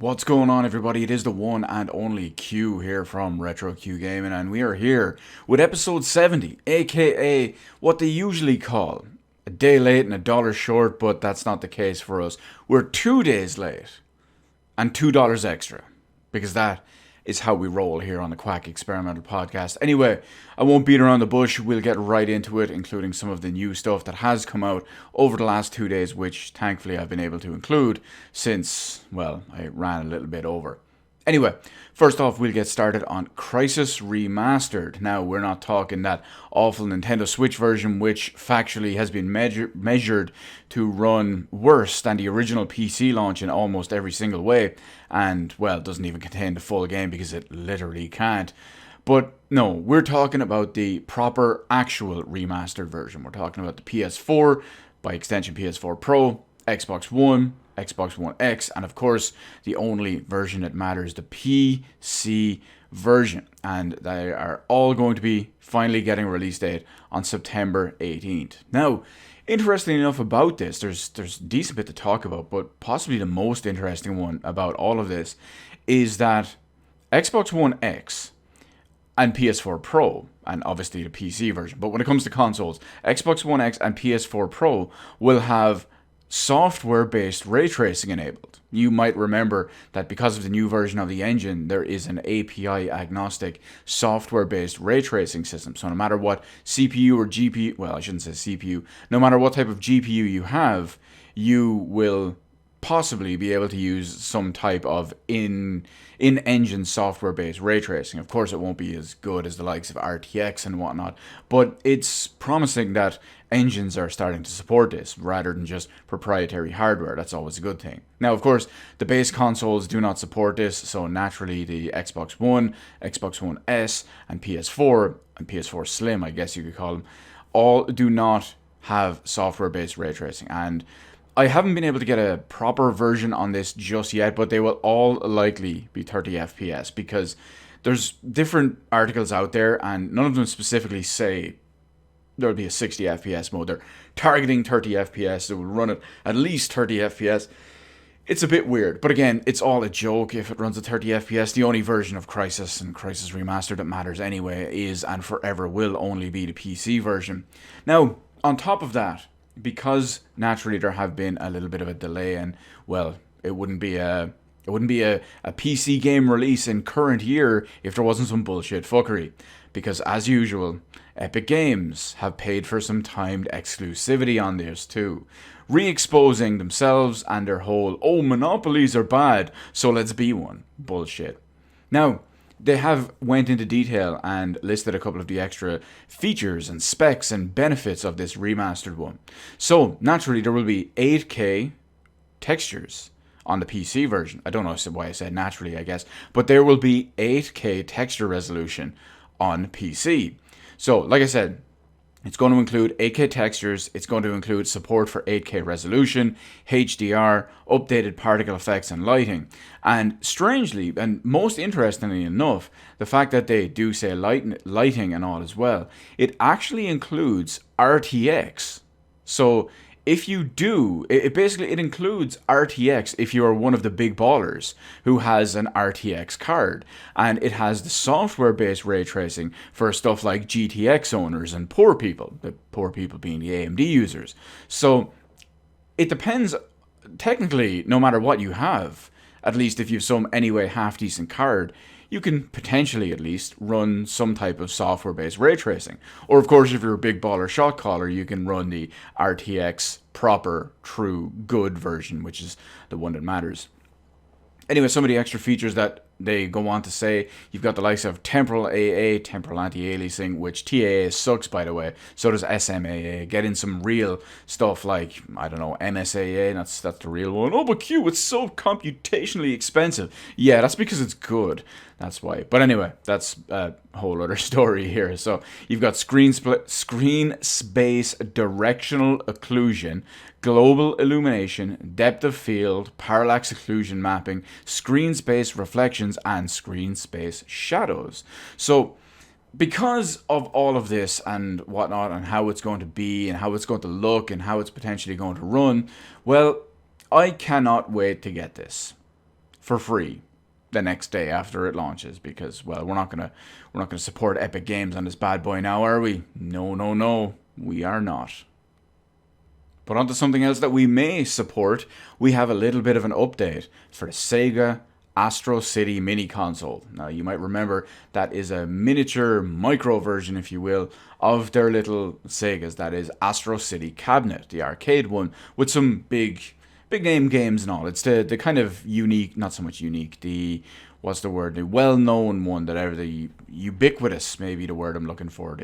What's going on, everybody? It is the one and only Q here from Retro Q Gaming, and we are here with episode 70, aka what they usually call a day late and a dollar short, but that's not the case for us. We're 2 days late and $2 extra, because that is how we roll here on the Quack Experimental Podcast. Anyway, I won't beat around the bush. We'll get right into it, including some of the new stuff that has come out over the last 2 days, which thankfully I've been able to include since, well, I ran a little bit over. Anyway, first off, we'll get started on Crysis Remastered. Now, we're not talking that awful Nintendo Switch version, which factually has been measured to run worse than the original PC launch in almost every single way, and, well, doesn't even contain the full game because it literally can't. But no, we're talking about the proper, actual remastered version. We're talking about the PS4, by extension PS4 Pro, Xbox One, Xbox One X, and of course, the only version that matters, the PC version. And they are all going to be finally getting a release date on September 18th. Now, interesting enough about this, there's a decent bit to talk about, but possibly the most interesting one about all of this is that Xbox One X and PS4 Pro, and obviously the PC version, but when it comes to consoles, Xbox One X and PS4 Pro will have software-based ray tracing enabled. You might remember that because of the new version of the engine, there is an API-agnostic software-based ray tracing system. So no matter what CPU or GPU, well, I shouldn't say CPU, no matter what type of GPU you have, you will possibly be able to use some type of in-engine software-based ray tracing. Of course, it won't be as good as the likes of RTX and whatnot, but it's promising that engines are starting to support this rather than just proprietary hardware. That's always a good thing. Now, of course, the base consoles do not support this, so naturally the Xbox One, Xbox One S, and PS4 Slim, I guess you could call them, all do not have software-based ray tracing. And I haven't been able to get a proper version on this just yet, but they will all likely be 30 FPS because there's different articles out there and none of them specifically say there'll be a 60 FPS mode. They're targeting 30 FPS. It will run at least 30 FPS. It's a bit weird, but again, it's all a joke if it runs at 30 FPS. The only version of Crysis and Crysis Remastered that matters anyway is and forever will only be the PC version. Now, on top of that, because naturally there have been a little bit of a delay, and well, it wouldn't be a PC game release in current year if there wasn't some bullshit fuckery. Because as usual, Epic Games have paid for some timed exclusivity on this too, re-exposing themselves and their whole "oh, monopolies are bad, so let's be one" bullshit. Now, they have went into detail and listed a couple of the extra features and specs and benefits of this remastered one. So, naturally, there will be 8K textures on the PC version. I don't know why I said naturally, I guess. But there will be 8K texture resolution on PC. So, like I said, it's going to include 8K textures, it's going to include support for 8K resolution, HDR, updated particle effects and lighting. And strangely, and most interestingly enough, the fact that they do say lighting and all as well, it actually includes RTX. So if you do, it includes RTX if you are one of the big ballers who has an RTX card. And it has the software-based ray tracing for stuff like GTX owners and poor people. The poor people being the AMD users. So it depends, technically, no matter what you have, at least if you've some anyway half-decent card, you can potentially at least run some type of software-based ray tracing. Or of course, if you're a big baller shot caller, you can run the RTX proper, true, good version, which is the one that matters. Anyway, some of the extra features that they go on to say, you've got the likes of temporal AA, temporal anti-aliasing, which TAA sucks, by the way. So does SMAA. Get in some real stuff like, I don't know, MSAA, that's the real one. Oh, but Q, it's so computationally expensive. Yeah, that's because it's good. That's why. But anyway, that's a whole other story here. So you've got screen space directional occlusion, global illumination, depth of field, parallax occlusion mapping, screen space reflections, and screen space shadows. So because of all of this and whatnot, and how it's going to be and how it's going to look and how it's potentially going to run, well, I cannot wait to get this. for free the next day after it launches, because, well, we're not gonna support Epic Games on this bad boy now, are we? No, no, no, we are not. But onto something else that we may support. We have a little bit of an update for the SEGA Astro City Mini console. Now, you might remember that is a miniature micro version, if you will, of their little Segas. That is Astro City cabinet, the arcade one, with some big name games and all. It's the kind of unique, not so much unique, the well-known one, that the ubiquitous, maybe the word I'm looking for,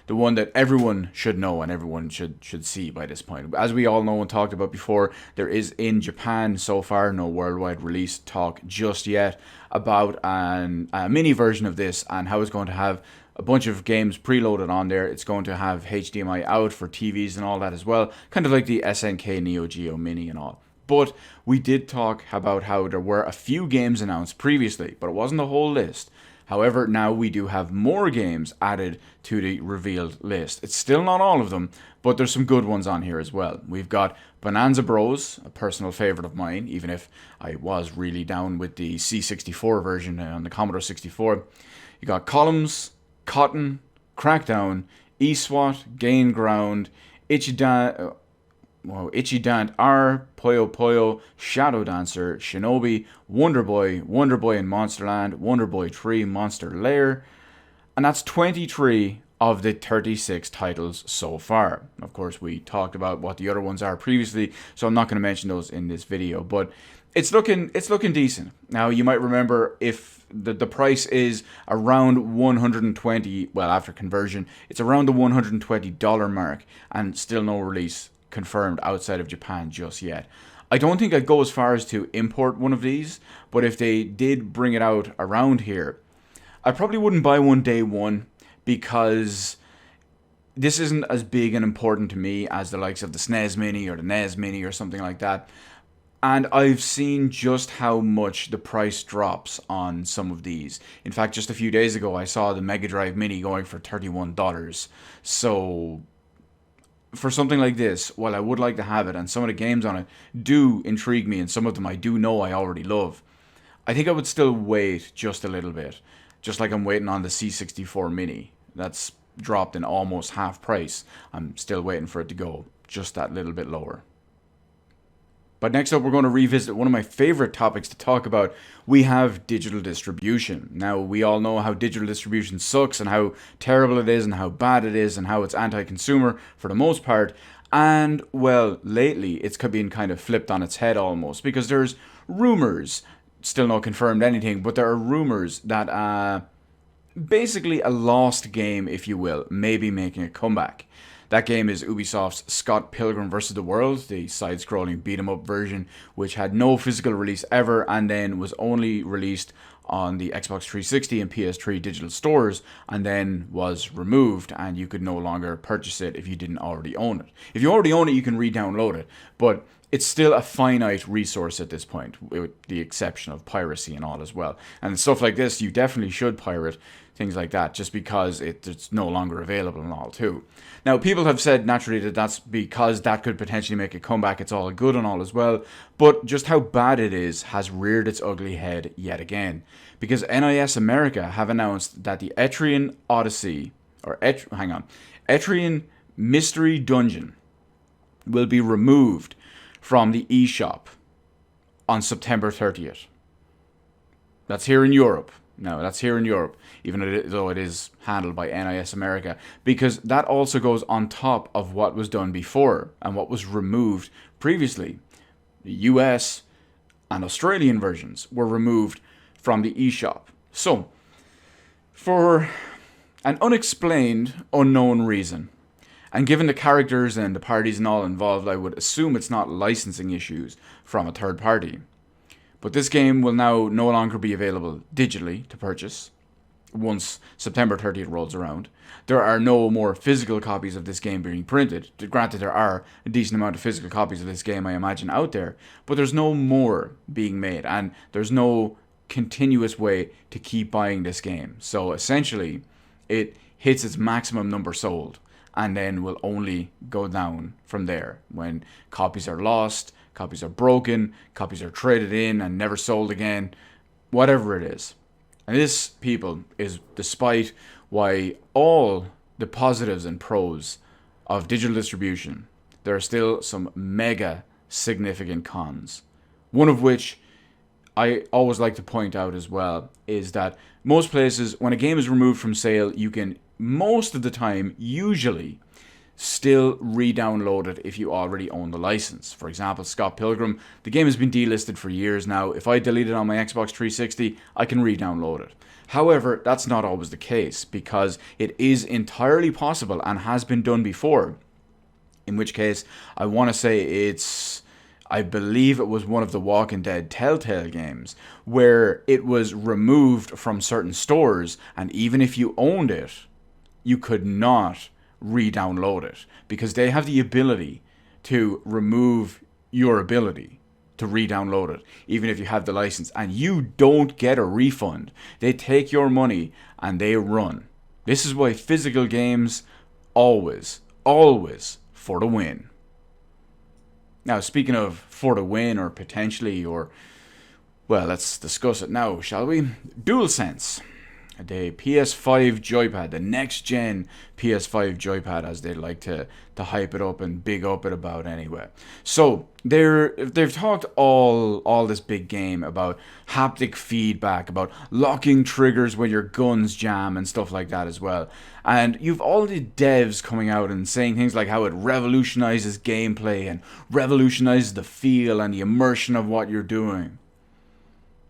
the one that everyone should know and everyone should see by this point. As we all know and talked about before, there is in Japan so far no worldwide release talk just yet about a mini version of this, and how it's going to have a bunch of games preloaded on there. It's going to have HDMI out for TVs and all that as well, kind of like the SNK Neo Geo Mini and all. But we did talk about how there were a few games announced previously, but it wasn't a whole list. However, now we do have more games added to the revealed list. It's still not all of them, but there's some good ones on here as well. We've got Bonanza Bros, a personal favorite of mine, even if I was really down with the C64 version on the Commodore 64. You got Columns, Cotton, Crackdown, eSWAT, Gain Ground, Ichidant R, Puyo Puyo, Shadow Dancer, Shinobi, Wonder Boy in Monsterland, Wonder Boy 3, Monster Lair, and that's 23 of the 36 titles so far. Of course, we talked about what the other ones are previously, so I'm not going to mention those in this video, but it's looking decent. Now, you might remember, if the price is around 120, well, after conversion, it's around the $120 mark, and still no release confirmed outside of Japan just yet. I don't think I'd go as far as to import one of these, but if they did bring it out around here, I probably wouldn't buy one day one, because this isn't as big and important to me as the likes of the SNES Mini or the NES Mini or something like that. And I've seen just how much the price drops on some of these. In fact, just a few days ago, I saw the Mega Drive Mini going for $31. So for something like this, while I would like to have it, and some of the games on it do intrigue me, and some of them I do know I already love, I think I would still wait just a little bit. Just like I'm waiting on the C64 Mini. That's dropped in almost half price. I'm still waiting for it to go just that little bit lower. But next up, we're going to revisit one of my favorite topics to talk about. We have digital distribution. Now, we all know how digital distribution sucks, and how terrible it is, and how bad it is, and how it's anti-consumer for the most part. And, well, lately, it's been kind of flipped on its head almost, because there's rumors, still no confirmed anything, but there are rumors that basically a lost game, if you will, may be making a comeback. That game is Ubisoft's Scott Pilgrim vs. the World, the side-scrolling beat-em-up version, which had no physical release ever, and then was only released on the Xbox 360 and PS3 digital stores, and then was removed, and you could no longer purchase it if you didn't already own it. If you already own it, you can re-download it, but it's still a finite resource at this point, with the exception of piracy and all as well. And stuff like this, you definitely should pirate things like that, just because it's no longer available and all too. Now, people have said naturally that that's because that could potentially make a comeback. It's all good and all as well, but just how bad it is has reared its ugly head yet again, because NIS America have announced that the Etrian Odyssey, or Etrian Mystery Dungeon will be removed from the eShop on September 30th. That's here in Europe. No, that's here in Europe, even though it is handled by NIS America, because that also goes on top of what was done before and what was removed previously. The US and Australian versions were removed from the eShop. So, for an unexplained, unknown reason, and given the characters and the parties and all involved, I would assume it's not licensing issues from a third party. But this game will now no longer be available digitally to purchase once September 30th rolls around. There are no more physical copies of this game being printed. Granted, there are a decent amount of physical copies of this game, I imagine, out there, but there's no more being made, and there's no continuous way to keep buying this game. So essentially, it hits its maximum number sold, and then will only go down from there when copies are lost, copies are broken, copies are traded in and never sold again, whatever it is. And this, people, is despite why all the positives and pros of digital distribution, there are still some mega significant cons. One of which I always like to point out as well is that most places, when a game is removed from sale, you can most of the time, usually, still re-download it if you already own the license. For example, Scott Pilgrim, the game has been delisted for years now. If I delete it on my Xbox 360, I can re-download it. However, that's not always the case, because it is entirely possible and has been done before. In which case, I want to say I believe it was one of the Walking Dead Telltale games, where it was removed from certain stores, and even if you owned it, you could not re-download it, because they have the ability to remove your ability to re-download it, even if you have the license, and you don't get a refund. They take your money and they run. This is why physical games always for the win. Now, speaking of for the win, or potentially, or, well, let's discuss it now, shall we? Dualsense, the PS5 joypad, the next-gen PS5 joypad, as they like to hype it up and big up it about anyway. So, they've talked all this big game about haptic feedback, about locking triggers when your guns jam and stuff like that as well. And you've all the devs coming out and saying things like how it revolutionizes gameplay and revolutionizes the feel and the immersion of what you're doing.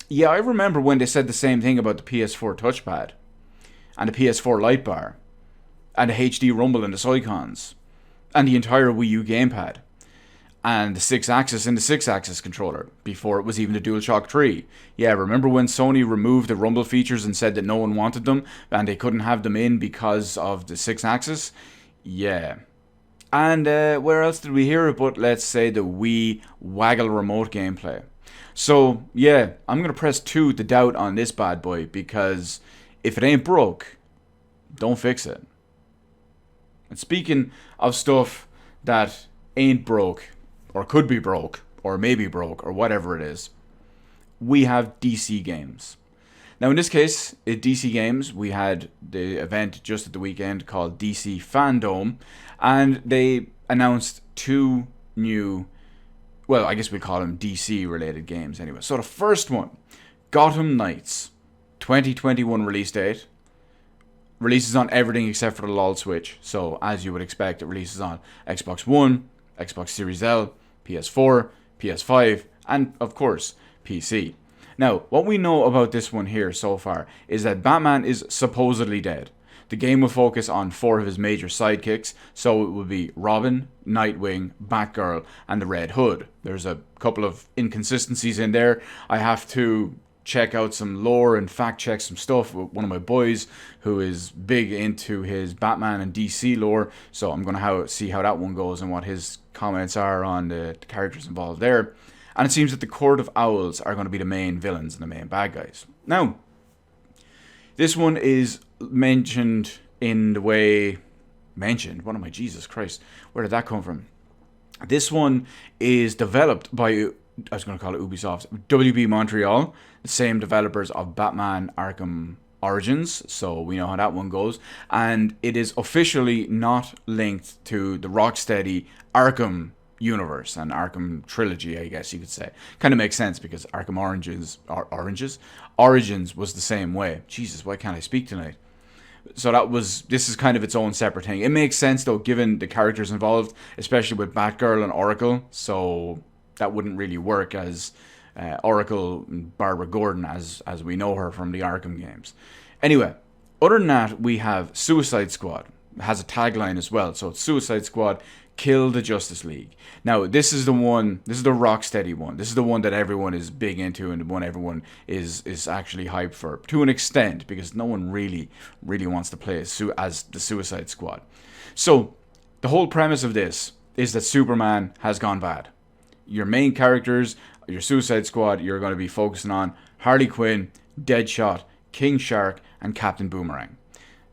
Yeah, I remember when they said the same thing about the PS4 touchpad, and the PS4 light bar, and the HD rumble and the Joy-Cons, and the entire Wii U gamepad, and the 6-axis and the 6-axis controller, before it was even the DualShock 3. Yeah, remember when Sony removed the rumble features and said that no one wanted them, and they couldn't have them in because of the 6-axis? Yeah. And where else did we hear it but, let's say, the Wii waggle remote gameplay? So, yeah, I'm going to press 2 to doubt on this bad boy, because if it ain't broke, don't fix it. And speaking of stuff that ain't broke, or could be broke, or maybe broke, or whatever it is, we have DC games. Now, in this case, at DC Games, we had the event just at the weekend called DC Fandome, and they announced 2 new, well, I guess we call them DC-related games anyway. So the first one, Gotham Knights, 2021 release date. Releases on everything except for the LOL Switch. So, as you would expect, it releases on Xbox One, Xbox Series L, PS4, PS5, and, of course, PC. Now, what we know about this one here so far is that Batman is supposedly dead. The game will focus on 4 of his major sidekicks, so it will be Robin, Nightwing, Batgirl, and the Red Hood. There's a couple of inconsistencies in there. I have to check out some lore and fact check some stuff with one of my boys who is big into his Batman and DC lore, so I'm going to see how that one goes and what his comments are on the characters involved there. And it seems that the Court of Owls are going to be the main villains and the main bad guys. Now, this one is mentioned in the way... Mentioned? What am I? Jesus Christ. Where did that come from? This one is developed by, I was going to call it Ubisoft, WB Montreal, the same developers of Batman Arkham Origins, so we know how that one goes. And it is officially not linked to the Rocksteady Arkham universe and Arkham trilogy, I guess you could say. Kind of makes sense because Arkham Origins was the same way. Jesus, why can't I speak tonight? So this is kind of its own separate thing. It makes sense though, given the characters involved, especially with Batgirl and Oracle. So that wouldn't really work as Oracle and Barbara Gordon as we know her from the Arkham games. Anyway, other than that, we have Suicide Squad. It has a tagline as well. So it's Suicide Squad, kill the Justice League. Now, this is the Rocksteady one. This is the one that everyone is big into and the one everyone is actually hyped for, to an extent, because no one really wants to play as the Suicide Squad. So, the whole premise of this is that Superman has gone bad. Your main characters, your Suicide Squad, you're going to be focusing on Harley Quinn, Deadshot, King Shark, and Captain Boomerang.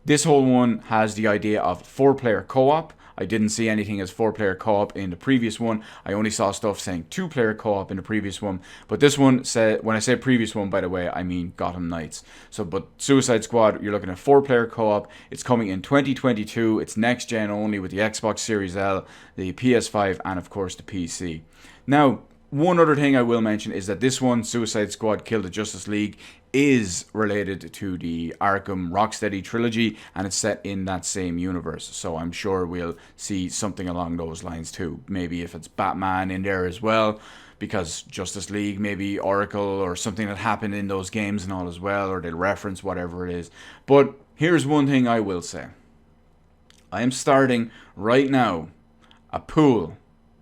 This whole one has the idea of 4-player co-op. I didn't see anything as 4-player co-op in the previous one. I only saw stuff saying 2-player co-op in the previous one. But this one said, when I say previous one, by the way, I mean Gotham Knights. So, but Suicide Squad, you're looking at 4-player co-op. It's coming in 2022. It's next gen only with the Xbox Series L, the PS5, and of course the PC. Now, one other thing I will mention is that this one, Suicide Squad Kill the Justice League, is related to the Arkham Rocksteady trilogy, and it's set in that same universe. So I'm sure we'll see something along those lines too. Maybe if it's Batman in there as well, because Justice League, maybe Oracle or something that happened in those games and all as well, or they'll reference whatever it is. But here's one thing I will say. I am starting right now a pool,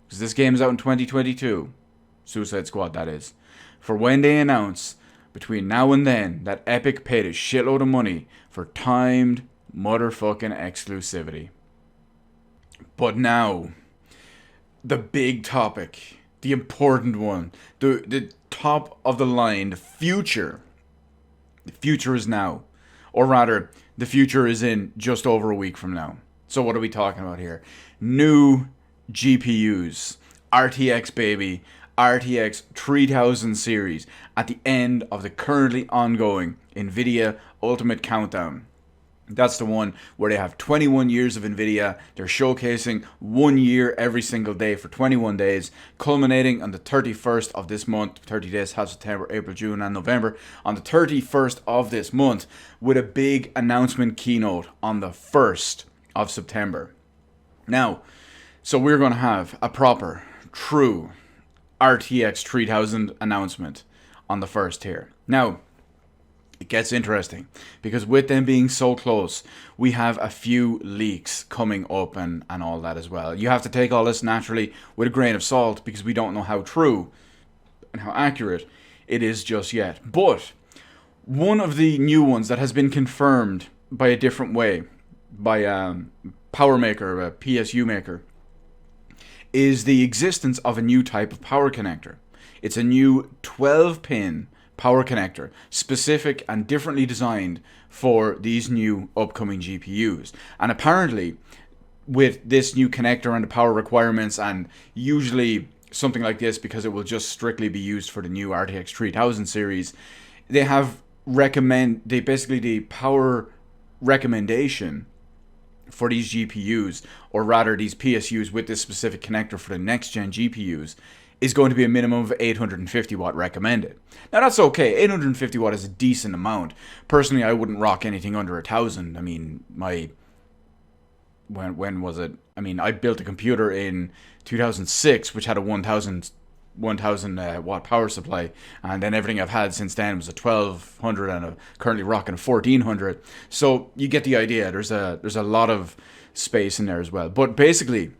because this game is out in 2022, Suicide Squad that is, for when they announce between now and then that Epic paid a shitload of money for timed motherfucking exclusivity. But now, the big topic, the important one, the top of the line, the future. The future is now. Or rather, the future is in just over a week from now. So what are we talking about here? New GPUs. RTX baby. RTX 3000 series at the end of the currently ongoing Nvidia Ultimate Countdown. That's the one where they have 21 years of Nvidia. They're showcasing 1 year every single day for 21 days, culminating on the 31st of this month. 30 days have September, April, June, and November. On the 31st of this month, with a big announcement keynote on the 1st of September. Now, so we're going to have a proper, true RTX 3000 announcement on the 1st here. Now, it gets interesting because with them being so close, we have a few leaks coming up and all that as well. You have to take all this naturally with a grain of salt because we don't know how true and how accurate it is just yet. But one of the new ones that has been confirmed by a different way, by a power maker, a PSU maker, is the existence of a new type of power connector. It's a new 12-pin power connector, specific and differently designed for these new upcoming GPUs. And apparently, with this new connector and the power requirements, and usually something like this, because it will just strictly be used for the new RTX 3000 series, they basically the power recommendation for these GPUs, or rather these PSUs with this specific connector for the next gen GPUs, is going to be a minimum of 850 watt recommended. Now that's okay, 850 watt is a decent amount. Personally, I wouldn't rock anything under 1000. I mean, when was it? I mean, I built a computer in 2006 which had a 1000 watt power supply, and then everything I've had since then was a 1200 and I'm currently rocking a 1400. So you get the idea. There's a lot of space in there as well. But basically,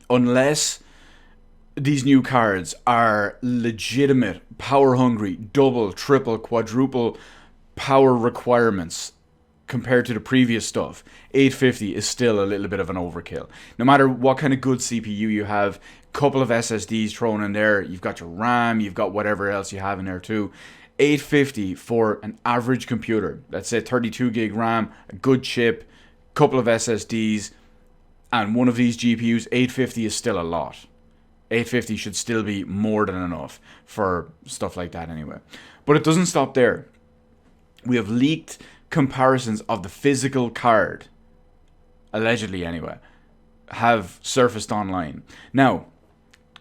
unless these new cards are legitimate, power hungry, double, triple, quadruple power requirements compared to the previous stuff, 850 is still a little bit of an overkill. No matter what kind of good CPU you have, couple of SSDs thrown in there, you've got your RAM, you've got whatever else you have in there too. 850 for an average computer, let's say 32 gig RAM, a good chip, couple of SSDs, and one of these GPUs, 850 is still a lot. 850 should still be more than enough for stuff like that anyway. But it doesn't stop there. We have leaked comparisons of the physical card, allegedly anyway, have surfaced online. Now,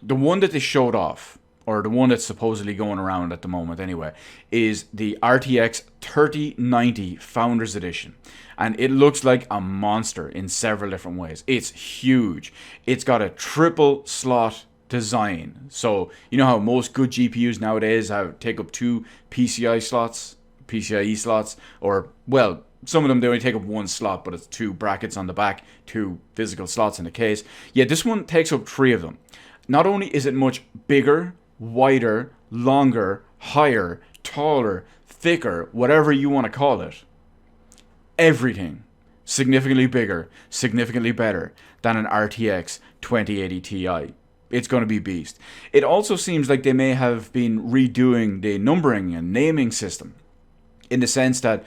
the one that they showed off, or the one that's supposedly going around at the moment anyway, is the RTX 3090 Founders Edition. And it looks like a monster in several different ways. It's huge. It's got a triple slot design. So, you know how most good GPUs nowadays take up two PCIe slots, or, well, some of them, they only take up one slot, but it's two brackets on the back, two physical slots in the case. Yeah, this one takes up three of them. Not only is it much bigger, wider, longer, higher, taller, thicker, whatever you want to call it, everything significantly bigger, significantly better than an RTX 2080 Ti. It's going to be beast. It also seems like they may have been redoing the numbering and naming system, in the sense that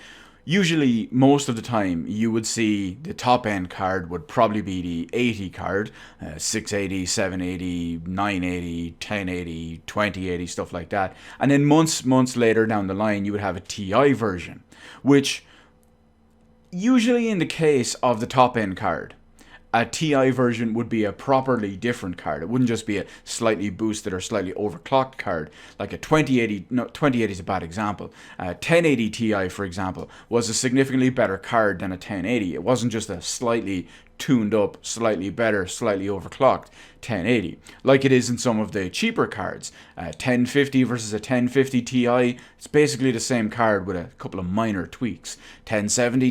Usually, most of the time, you would see the top end card would probably be the 80 card, 680, 780, 980, 1080, 2080, stuff like that. And then months later down the line, you would have a TI version, which usually in the case of the top end card, a TI version would be a properly different card. It wouldn't just be a slightly boosted or slightly overclocked card. Like a 2080, no, 2080 is a bad example. A 1080 Ti, for example, was a significantly better card than a 1080. It wasn't just a slightly tuned up, slightly better, slightly overclocked 1080, like it is in some of the cheaper cards. 1050 versus a 1050 Ti, it's basically the same card with a couple of minor tweaks. 1070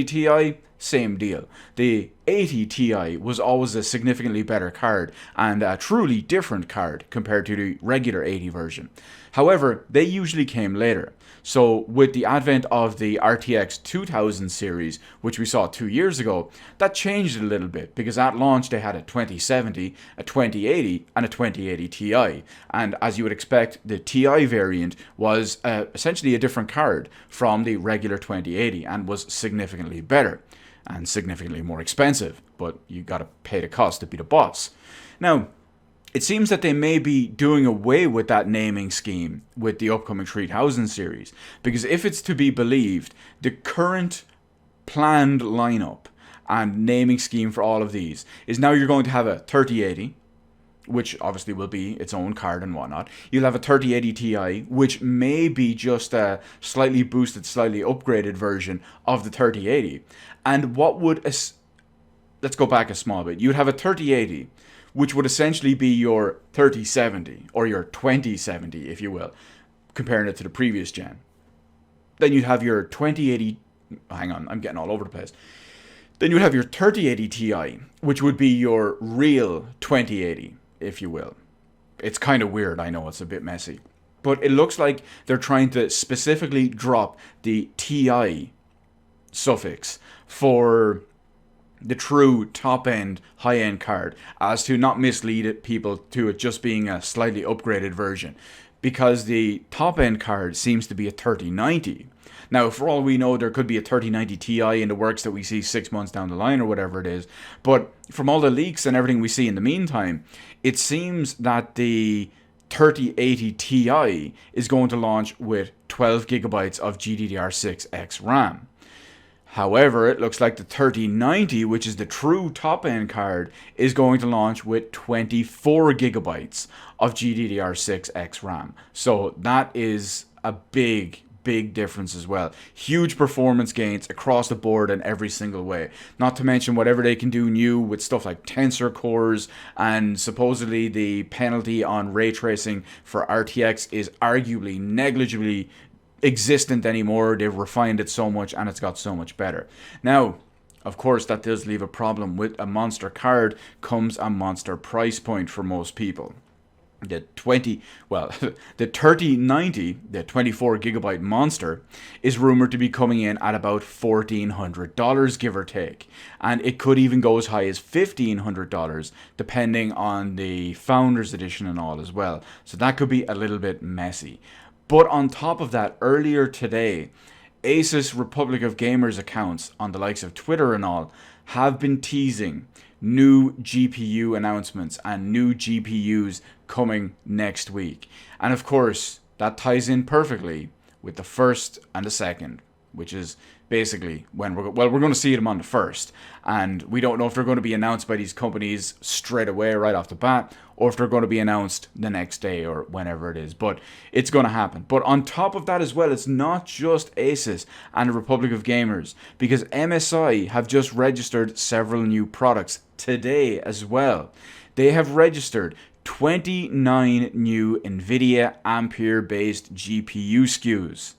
Ti, same deal. The 80 Ti was always a significantly better card and a truly different card compared to the regular 80 version. However, they usually came later. So with the advent of the RTX 2000 series, which we saw 2 years ago, that changed a little bit because at launch they had a 2070, a 2080 and a 2080 Ti. And as you would expect, the Ti variant was essentially a different card from the regular 2080 and was significantly better and significantly more expensive, but you gotta pay the cost to be the boss. Now, it seems that they may be doing away with that naming scheme with the upcoming 3000 series, because if it's to be believed, the current planned lineup and naming scheme for all of these is now you're going to have a 3080, which obviously will be its own card and whatnot. You'll have a 3080 Ti, which may be just a slightly boosted, slightly upgraded version of the 3080. And what would... let's go back a small bit. You'd have a 3080, which would essentially be your 3070, or your 2070, if you will, comparing it to the previous gen. Then you'd have your 2080... Hang on, I'm getting all over the place. Then you'd have your 3080 Ti, which would be your real 2080, if you will. It's kind of weird, I know, it's a bit messy. But it looks like they're trying to specifically drop the Ti suffix for the true top-end, high-end card, as to not mislead people to it just being a slightly upgraded version. Because the top-end card seems to be a 3090. Now, for all we know, there could be a 3090 Ti in the works that we see 6 months down the line or whatever it is. But from all the leaks and everything we see in the meantime, it seems that the 3080 Ti is going to launch with 12 gigabytes of GDDR6X RAM. However, it looks like the 3090, which is the true top-end card, is going to launch with 24 gigabytes of GDDR6X RAM. So that is a big difference as well. Huge performance gains across the board in every single way. Not to mention whatever they can do new with stuff like tensor cores, and supposedly the penalty on ray tracing for RTX is arguably negligibly existent anymore. They've refined it so much and it's got so much better. Now, of course, that does leave a problem. With a monster card comes a monster price point for most people. The 3090, the 24 gigabyte monster, is rumored to be coming in at about $1,400, give or take. And it could even go as high as $1,500, depending on the Founders Edition and all as well. So that could be a little bit messy. But on top of that, earlier today, Asus Republic of Gamers accounts on the likes of Twitter and all have been teasing new GPU announcements and new GPUs coming next week. And of course, that ties in perfectly with the first and the second, which is basically when we're going to see them on the first. And we don't know if they're going to be announced by these companies straight away right off the bat, or if they're going to be announced the next day or whenever it is. But it's going to happen. But on top of that as well, it's not just Asus and the Republic of Gamers, because MSI have just registered several new products today as well. They have registered 29 new Nvidia Ampere based GPU SKUs.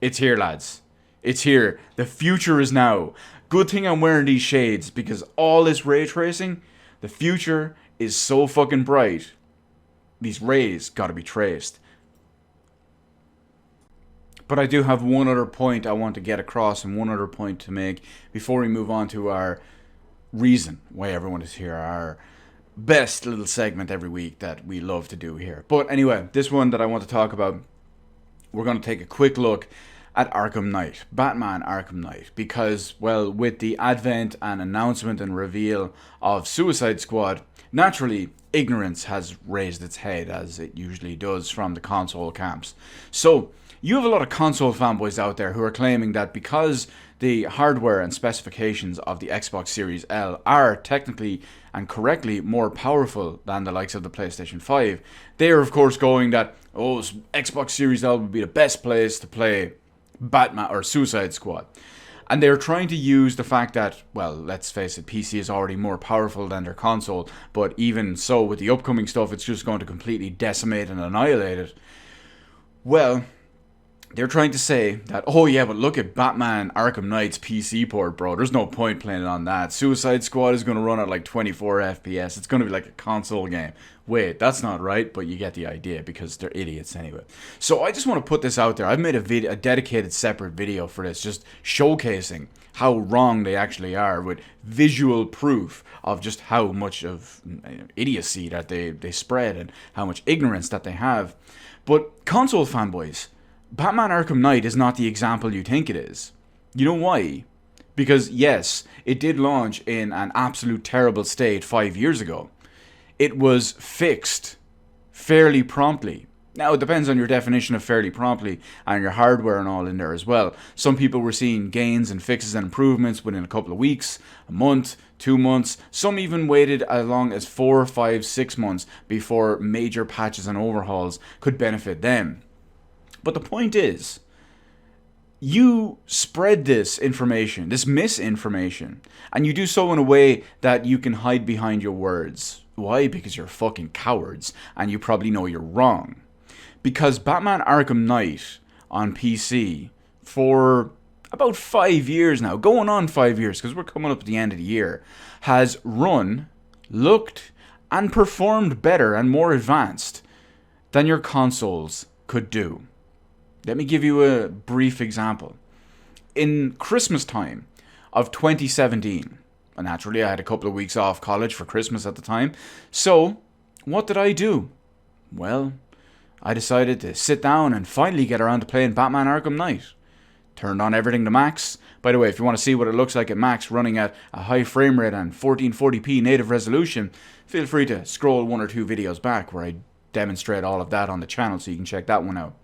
It's here, lads. It's here. The future is now. Good thing I'm wearing these shades, because all this ray tracing, the future is so fucking bright. These rays gotta be traced. But I do have one other point I want to get across, and one other point to make before we move on to our reason why everyone is here, our best little segment every week that we love to do here. But anyway, this one that I want to talk about, we're going to take a quick look at Arkham Knight, Batman Arkham Knight, because, well, with the advent and announcement and reveal of Suicide Squad, naturally, ignorance has raised its head, as it usually does from the console camps. So, you have a lot of console fanboys out there who are claiming that because the hardware and specifications of the Xbox Series L are technically and correctly more powerful than the likes of the PlayStation 5, they are of course going that, oh, Xbox Series L would be the best place to play Batman or Suicide Squad. And they're trying to use the fact that, well, let's face it, PC is already more powerful than their console, but even so, with the upcoming stuff, it's just going to completely decimate and annihilate it. Well, they're trying to say that, oh yeah, but look at Batman Arkham Knight's PC port, bro. There's no point playing it on that. Suicide Squad is going to run at like 24 FPS. It's going to be like a console game. Wait, that's not right, but you get the idea because they're idiots anyway. So I just want to put this out there. I've made a dedicated separate video for this, just showcasing how wrong they actually are with visual proof of just how much of idiocy that they spread and how much ignorance that they have. But console fanboys, Batman Arkham Knight is not the example you think it is. You know why? Because yes, it did launch in an absolute terrible state 5 years ago. It was fixed fairly promptly. Now, it depends on your definition of fairly promptly and your hardware and all in there as well. Some people were seeing gains and fixes and improvements within a couple of weeks, a month, 2 months. Some even waited as long as 4, 5, 6 months before major patches and overhauls could benefit them. But the point is, you spread this information, this misinformation, and you do so in a way that you can hide behind your words. Why? Because you're fucking cowards, and you probably know you're wrong. Because Batman Arkham Knight on PC for about 5 years now, going on 5 years, because we're coming up at the end of the year, has run, looked, and performed better and more advanced than your consoles could do. Let me give you a brief example. In Christmas time of 2017, and naturally I had a couple of weeks off college for Christmas at the time, so what did I do? Well, I decided to sit down and finally get around to playing Batman Arkham Knight. Turned on everything to max. By the way, if you want to see what it looks like at max running at a high frame rate and 1440p native resolution, feel free to scroll 1 or 2 videos back where I demonstrate all of that on the channel, so you can check that one out.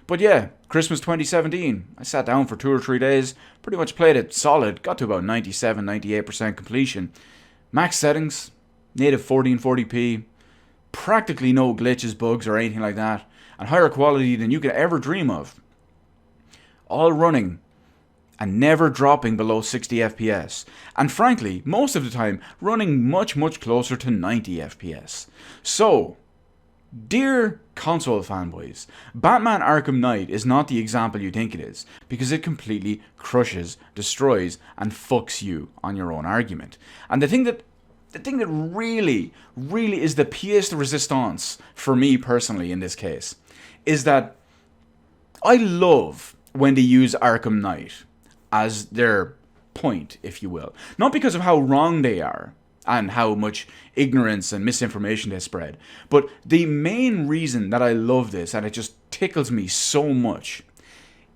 But yeah, Christmas 2017, I sat down for 2 or 3 days, pretty much played it solid, got to about 97-98% completion. Max settings, native 1440p, practically no glitches, bugs or anything like that, and higher quality than you could ever dream of. All running and never dropping below 60 FPS, and frankly, most of the time running much closer to 90 FPS. So, dear console fanboys, Batman Arkham Knight is not the example you think it is, because it completely crushes, destroys, and fucks you on your own argument. And the thing that really is the pièce de résistance for me personally in this case is that I love when they use Arkham Knight as their point, if you will. Not because of how wrong they are and how much ignorance and misinformation they spread, but the main reason that I love this, and it just tickles me so much,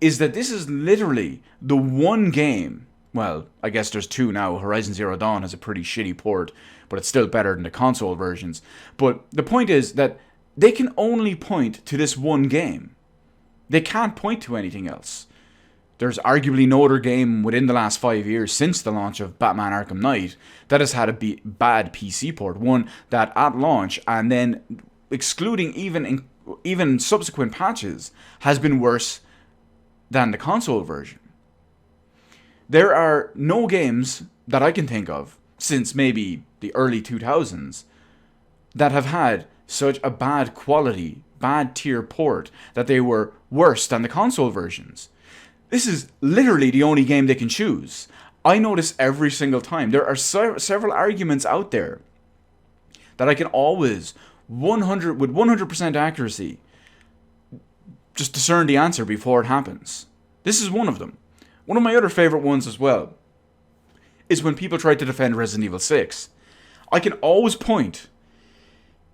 is that this is literally the one game, well, I guess there's 2 now. Horizon Zero Dawn has a pretty shitty port, but it's still better than the console versions. But the point is that they can only point to this one game. They can't point to anything else. There's arguably no other game within the last 5 years since the launch of Batman Arkham Knight that has had a bad PC port. One that at launch, and then excluding even subsequent patches, has been worse than the console version. There are no games that I can think of since maybe the early 2000s that have had such a bad quality, bad tier port that they were worse than the console versions. This is literally the only game they can choose. I notice every single time. There are several arguments out there that I can always, with 100% accuracy, just discern the answer before it happens. This is one of them. One of my other favorite ones as well is when people try to defend Resident Evil 6. I can always point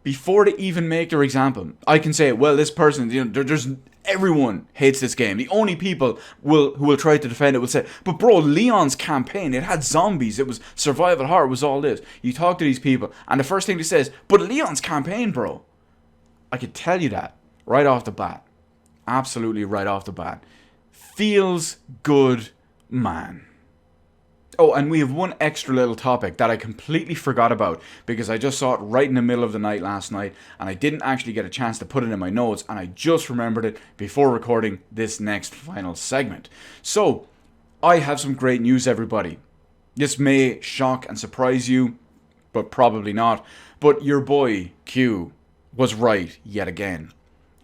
before they even make their example, I can say, well, this person, there's everyone hates this game. The only people who will try to defend it will say, but bro, Leon's campaign, it had zombies, it was survival horror, it was all this. You talk to these people, and the first thing they say is, but Leon's campaign, bro. I could tell you that right off the bat. Absolutely right off the bat. Feels good, man. Oh, and we have one extra little topic that I completely forgot about because I just saw it right in the middle of the night last night and I didn't actually get a chance to put it in my notes and I just remembered it before recording this next final segment. So, I have some great news, everybody. This may shock and surprise you, but probably not. But your boy, Q, was right yet again.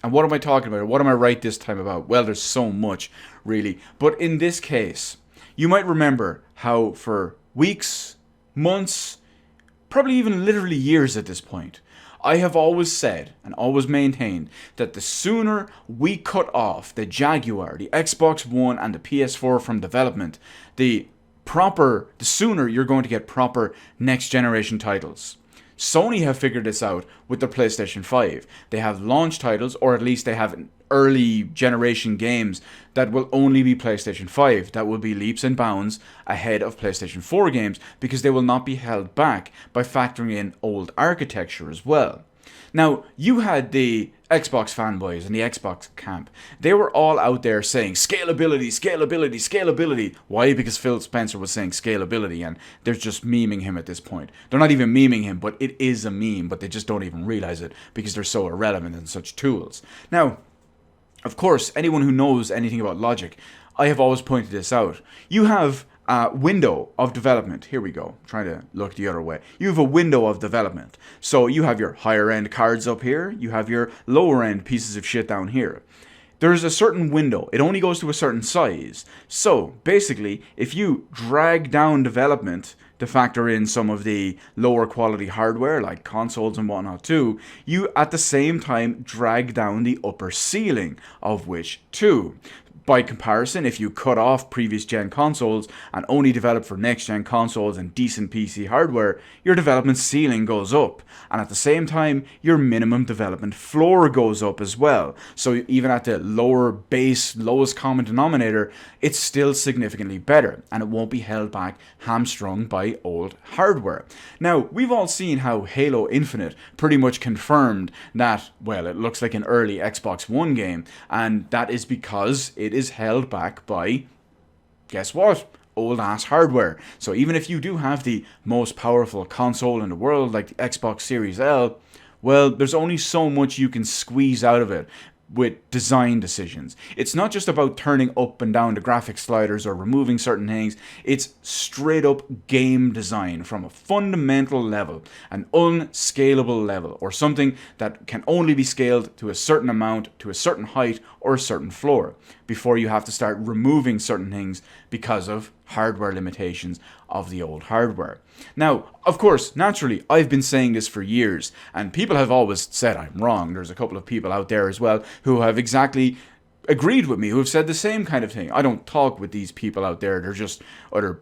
And what am I talking about? What am I right this time about? Well, there's so much, really. But in this case, you might remember how for weeks, months, probably even literally years at this point, I have always said and always maintained that the sooner we cut off the Jaguar, the Xbox One and the PS4 from development, the sooner you're going to get proper next generation titles. Sony have figured this out with the PlayStation 5. They have launch titles, or at least they have early generation games that will only be PlayStation 5. That will be leaps and bounds ahead of PlayStation 4 games because they will not be held back by factoring in old architecture as well. Now, you had the Xbox fanboys and the Xbox camp. They were all out there saying scalability, scalability, scalability. Why? Because Phil Spencer was saying scalability and they're just memeing him at this point. They're not even memeing him, but it is a meme, but they just don't even realize it because they're so irrelevant in such tools. Now, of course, anyone who knows anything about logic, I have always pointed this out. You have window of development. Here we go. Trying to look the other way. You have a window of development. So you have your higher end cards up here. You have your lower end pieces of shit down here. There's a certain window. It only goes to a certain size. So basically, if you drag down development to factor in some of the lower quality hardware like consoles and whatnot too, you at the same time drag down the upper ceiling of which too. By comparison, if you cut off previous gen consoles and only develop for next gen consoles and decent PC hardware, your development ceiling goes up. And at the same time, your minimum development floor goes up as well. So even at the lower base, lowest common denominator, it's still significantly better. And it won't be held back, hamstrung by old hardware. Now, we've all seen how Halo Infinite pretty much confirmed that, well, it looks like an early Xbox One game. And that is because it is held back by, guess what? Old ass hardware. So even if you do have the most powerful console in the world like the Xbox Series L, well, there's only so much you can squeeze out of it with design decisions. It's not just about turning up and down the graphics sliders or removing certain things. It's straight up game design from a fundamental level, an unscalable level, or something that can only be scaled to a certain amount, to a certain height, or a certain floor, before you have to start removing certain things because of hardware limitations of the old hardware. Now, of course, naturally, I've been saying this for years, and people have always said I'm wrong. There's a couple of people out there as well who have exactly agreed with me, who have said the same kind of thing. I don't talk with these people out there. They're just other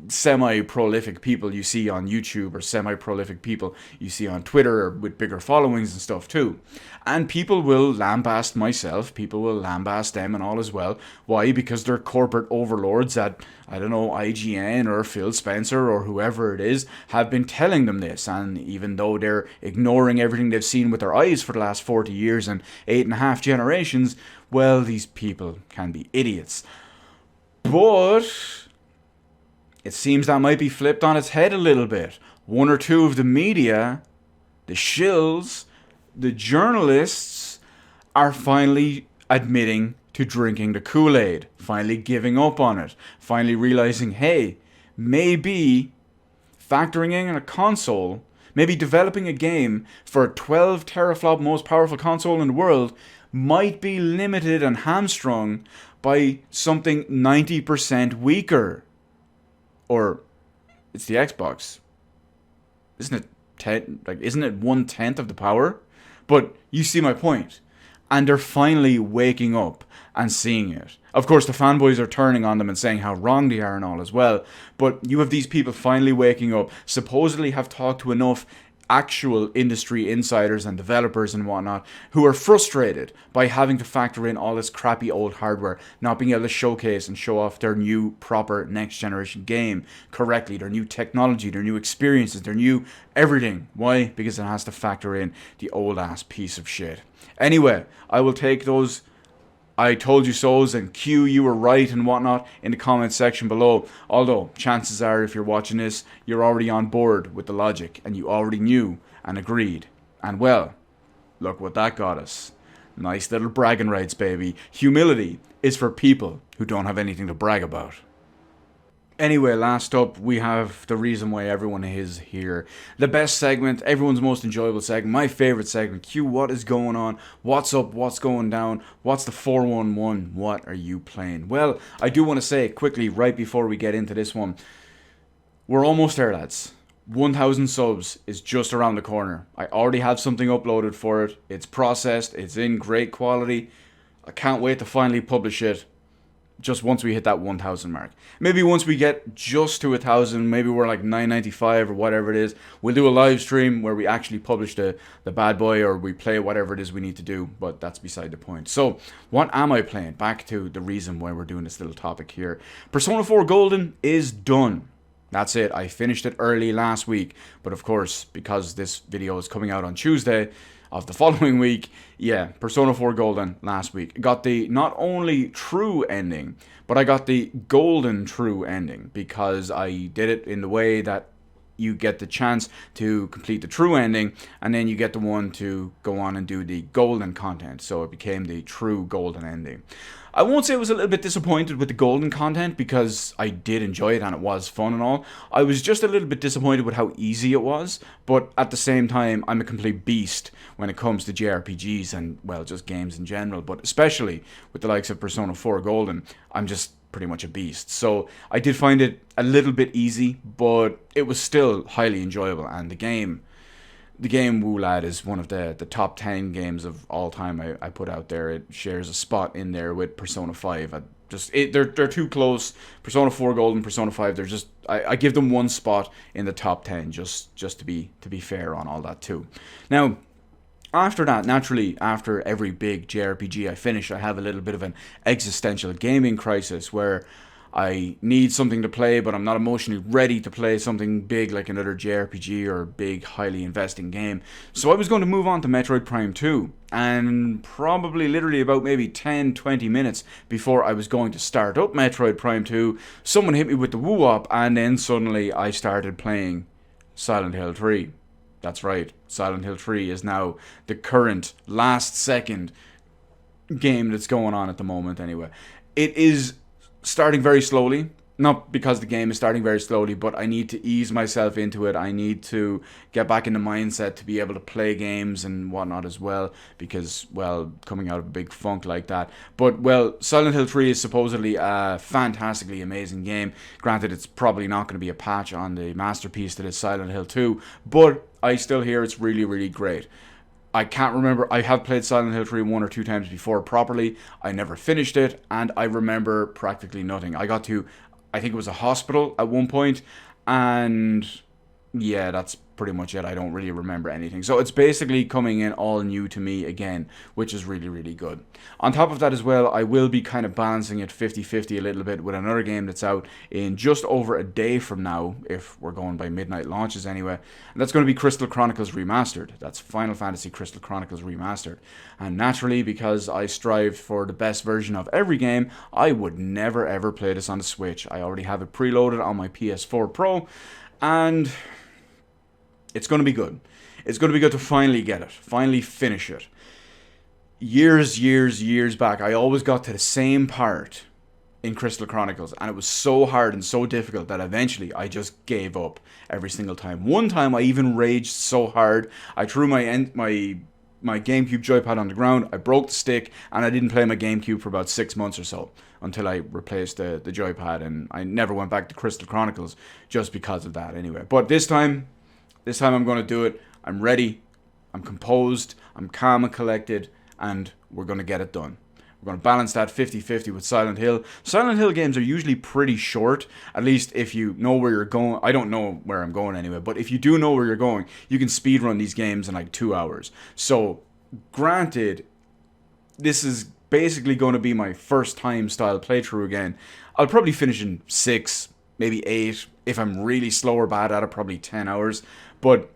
semi-prolific people you see on YouTube or semi-prolific people you see on Twitter or with bigger followings and stuff too. And people will lambast myself, people will lambast them and all as well. Why? Because they're corporate overlords at, I don't know, IGN or Phil Spencer or whoever it is have been telling them this. And even though they're ignoring everything they've seen with their eyes for the last 40 years and 8.5 generations, well, these people can be idiots. But it seems that might be flipped on its head a little bit. One or two of the media, the shills, the journalists, are finally admitting to drinking the Kool-Aid, finally giving up on it, finally realizing, hey, maybe factoring in a console, maybe developing a game for a 12 teraflop most powerful console in the world might be limited and hamstrung by something 90% weaker. Or it's the Xbox. Isn't it 1/10 of the power? But you see my point. And they're finally waking up and seeing it. Of course, the fanboys are turning on them and saying how wrong they are and all as well. But you have these people finally waking up, supposedly have talked to enough actual industry insiders and developers and whatnot who are frustrated by having to factor in all this crappy old hardware, not being able to showcase and show off their new proper next generation game correctly, their new technology, their new experiences, their new everything. Why? Because it has to factor in the old ass piece of shit. Anyway, I will take those I told you so's and Q, you were right and whatnot in the comments section below. Although, chances are if you're watching this, you're already on board with the logic and you already knew and agreed. And well, look what that got us. Nice little bragging rights, baby. Humility is for people who don't have anything to brag about. Anyway, last up, we have the reason why everyone is here. The best segment, everyone's most enjoyable segment, my favorite segment. Q, what is going on? What's up? What's going down? What's the 411? What are you playing? Well, I do want to say quickly, right before we get into this one, we're almost there, lads. 1,000 subs is just around the corner. I already have something uploaded for it. It's processed. It's in great quality. I can't wait to finally publish it. Just once we hit that 1,000 mark. Maybe once we get just to 1,000, maybe we're like 995 or whatever it is, we'll do a live stream where we actually publish the bad boy or we play whatever it is we need to do, but that's beside the point. So, what am I playing? Back to the reason why we're doing this little topic here. Persona 4 Golden is done. That's it. I finished it early last week, but of course, because this video is coming out on Tuesday of the following week, yeah, Persona 4 Golden last week. Got the not only true ending, but I got the golden true ending because I did it in the way that you get the chance to complete the true ending and then you get the one to go on and do the golden content. So it became the true golden ending. I won't say I was a little bit disappointed with the golden content because I did enjoy it and it was fun and all. I was just a little bit disappointed with how easy it was, but at the same time, I'm a complete beast when it comes to JRPGs and, well, just games in general, but especially with the likes of Persona 4 Golden, I'm just pretty much a beast. So I did find it a little bit easy, but it was still highly enjoyable, and the game, Woo Lad, is one of the top 10 games of all time I put out there. It shares a spot in there with Persona 5. They're too close. Persona 4 Golden, Persona 5, they're just I give them one spot in the top 10 just to be fair on all that too. Now, after that, naturally, after every big JRPG I finish, I have a little bit of an existential gaming crisis where I need something to play, but I'm not emotionally ready to play something big like another JRPG or a big, highly investing game. So I was going to move on to Metroid Prime 2, and probably literally about maybe 10-20 minutes before I was going to start up Metroid Prime 2, someone hit me with the woo-wop, and then suddenly I started playing Silent Hill 3. That's right, Silent Hill 3 is now the current last second game that's going on at the moment anyway. It is starting very slowly, not because the game is starting very slowly, but I need to ease myself into it. I need to get back in the mindset to be able to play games and whatnot as well, because, well, coming out of a big funk like that. But, well, Silent Hill 3 is supposedly a fantastically amazing game. Granted, it's probably not going to be a patch on the masterpiece that is Silent Hill 2, but I still hear it's really, really great. I can't remember, I have played Silent Hill 3 one or two times before properly. I never finished it, and I remember practically nothing. I got to, I think it was a hospital at one point, and yeah, that's pretty much it. I don't really remember anything. So it's basically coming in all new to me again, which is really, really good. On top of that as well, I will be kind of balancing it 50-50 a little bit with another game that's out in just over a day from now, if we're going by midnight launches anyway. And that's going to be Crystal Chronicles Remastered. That's Final Fantasy Crystal Chronicles Remastered. And naturally, because I strived for the best version of every game, I would never ever play this on the Switch. I already have it preloaded on my PS4 Pro, and it's going to be good. It's going to be good to finally get it, finally finish it. Years back, I always got to the same part in Crystal Chronicles, and it was so hard and so difficult that eventually I just gave up every single time. One time I even raged so hard, I threw my GameCube joypad on the ground, I broke the stick, and I didn't play my GameCube for about 6 months or so until I replaced the joypad, and I never went back to Crystal Chronicles just because of that anyway. But this time I'm going to do it. I'm ready. I'm composed. I'm calm and collected. And we're going to get it done. We're going to balance that 50-50 with Silent Hill. Silent Hill games are usually pretty short, at least if you know where you're going. I don't know where I'm going anyway, but if you do know where you're going, you can speedrun these games in like 2 hours. So, granted, this is basically going to be my first time style playthrough again. I'll probably finish in 6, maybe 8. If I'm really slow or bad at it, probably 10 hours. But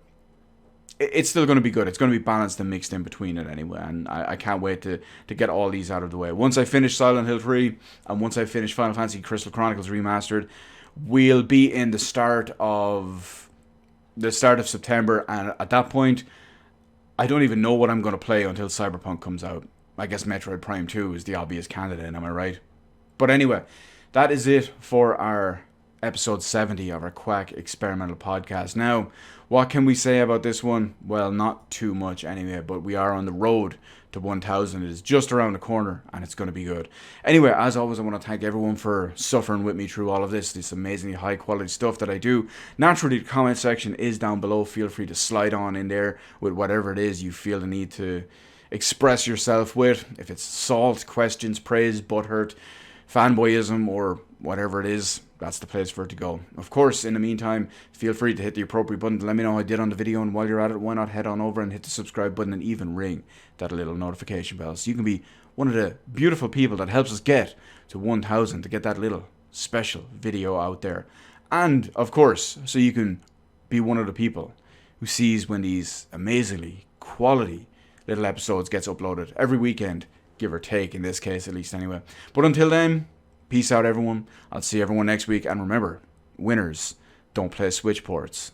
it's still going to be good. It's going to be balanced and mixed in between it anyway. And I can't wait to get all these out of the way. Once I finish Silent Hill 3 and once I finish Final Fantasy Crystal Chronicles Remastered, we'll be in the start of September. And at that point, I don't even know what I'm going to play until Cyberpunk comes out. I guess Metroid Prime 2 is the obvious candidate, am I right? But anyway, that is it for our episode 70 of our Quack experimental podcast. Now, what can we say about this one? Well, not too much anyway, but we are on the road to 1,000. It is just around the corner, and it's going to be good. Anyway, as always, I want to thank everyone for suffering with me through all of this amazingly high quality stuff that I do. Naturally, the comment section is down below. Feel free to slide on in there with whatever it is you feel the need to express yourself with. If it's salt, questions, praise, butthurt, fanboyism, or whatever it is, that's the place for it to go. Of course, in the meantime, feel free to hit the appropriate button to let me know how I did on the video, and while you're at it, why not head on over and hit the subscribe button and even ring that little notification bell so you can be one of the beautiful people that helps us get to 1,000 to get that little special video out there. And, of course, so you can be one of the people who sees when these amazingly quality little episodes gets uploaded every weekend, give or take, in this case at least anyway. But until then, peace out everyone. I'll see everyone next week, and remember, winners don't play switch ports.